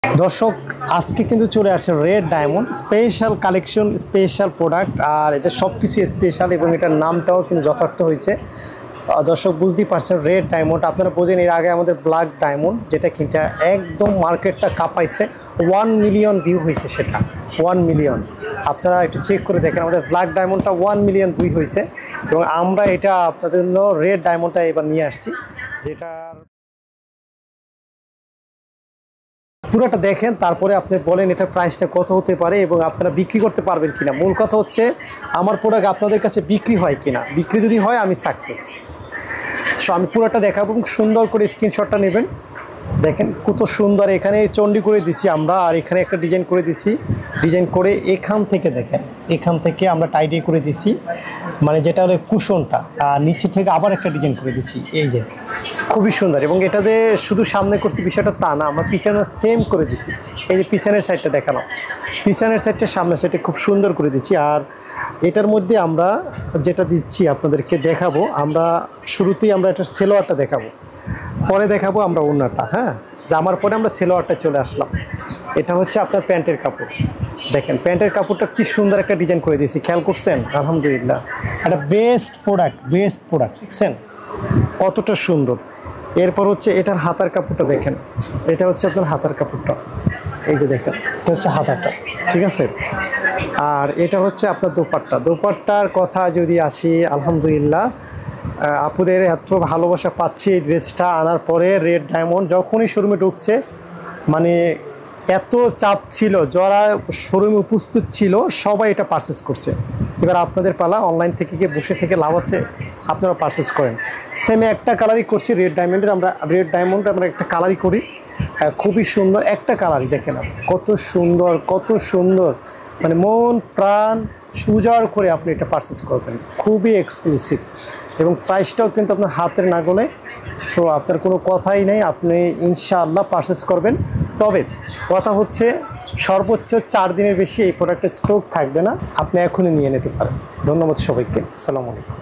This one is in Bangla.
দর্শক আজকে কিন্তু চলে আসছে red diamond special collection, special product. আর এটা সব কিছু স্পেশাল এবং এটার নামটাও কিন্তু যথার্থ হয়েছে। দর্শক বুঝতেই পারছেন রেড ডায়মন্ড, আপনারা বোঝেন এর আগে আমাদের ব্ল্যাক ডায়মন্ড যেটা কিন্তু একদম মার্কেটটা কাঁপাইছে, 1 মিলিয়ন ভিউ হয়েছে, সেটা 1 মিলিয়ন। আপনারা একটু চেক করে দেখেন, আমাদের ব্ল্যাক ডায়মন্ডটা 1 মিলিয়ন ভিউ হয়েছে এবং আমরা এটা আপনাদের জন্য রেড ডায়মন্ডটা এবার নিয়ে আসছি, যেটার পুরোটা দেখেন, তারপরে আপনি বলেন এটার প্রাইসটা কত হতে পারে এবং আপনারা বিক্রি করতে পারবেন কিনা। মূল কথা হচ্ছে আমার প্রোডাক্ট আপনাদের কাছে বিক্রি হয় কিনা। বিক্রি যদি হয় আমি সাকসেস। সো আমি পুরোটা দেখাবো এবং সুন্দর করে স্ক্রিনশটটা নেবেন। দেখেন কত সুন্দর, এখানে চন্ডি করে দিছি আমরা, আর এখানে একটা ডিজাইন করে দিছি। ডিজাইন করে এখান থেকে দেখেন, এখান থেকে আমরা টাইডি করে দিছি, মানে যেটা হলো কুশনটা, আর নিচে থেকে আবার একটা ডিজাইন করে দিছি। এই যে খুবই সুন্দর। এবং এটা যে শুধু সামনে করছি বিষয়টা তা না, আমরা পিছনেও সেম করে দিছি। এই যে পিছনের সাইডটা দেখানো, পিছনের সাইডটা সামনের সাইডটা খুব সুন্দর করে দিচ্ছি। আর এটার মধ্যে আমরা যেটা দিচ্ছি আপনাদেরকে দেখাবো, আমরা শুরুতেই আমরা এটার সেলোয়ারটা দেখাবো, পরে দেখাবো আমরা ওড়নাটা। হ্যাঁ, জামার পরে আমরা সেলোয়ারটা চলে আসলাম। এটা হচ্ছে আপনার প্যান্টের কাপড়। দেখেন প্যান্টের কাপড়টা কি সুন্দর একটা ডিজাইন করে দিয়েছি, খেয়াল করছেন? আলহামদুলিল্লাহ, একটা বেস্ট প্রোডাক্ট, দেখছেন কতটা সুন্দর। এরপর হচ্ছে এটার হাতার কাপড়টা দেখেন, এটা হচ্ছে আপনার হাতার কাপড়টা, এই যে দেখেন এটা হচ্ছে হাতাটা, ঠিক আছে। আর এটা হচ্ছে আপনার দোপাট্টার কথা যদি আসি, আলহামদুলিল্লাহ আপুদের এত ভালোবাসা পাচ্ছি এই ড্রেসটা আনার পরে। রেড ডায়মন্ড যখনই শোরুমে ঢুকছে, মানে এত চাপ ছিল, যারা শোরুমে উপস্থিত ছিল সবাই এটা পারচেস করছে। এবার আপনাদের পালা, অনলাইন থেকে গিয়ে বসে থেকে লাভ আছে, আপনারা পারচেস করেন। সেমে একটা কালারই করছি রেড ডায়মন্ডের, আমরা রেড ডায়মন্ড আমরা একটা কালারই করি, খুবই সুন্দর একটা কালারই। দেখেন কত সুন্দর, কত সুন্দর, মানে মন প্রাণ সুজাড় করে আপনি এটা পারচেস করবেন, খুবই এক্সক্লুসিভ। এবং প্রাইসটাও কিন্তু আপনার হাতের নাগালে। সো আপনার কোনো কথাই নেই, আপনি ইনশাআল্লাহ পারচেস করবেন। তবে কথা হচ্ছে সর্বোচ্চ 4 দিনের বেশি এই প্রোডাক্টের স্টক থাকবে না, আপনি এখনই নিয়ে নিতে পারেন। ধন্যবাদ সবাইকে, আসসালামু আলাইকুম।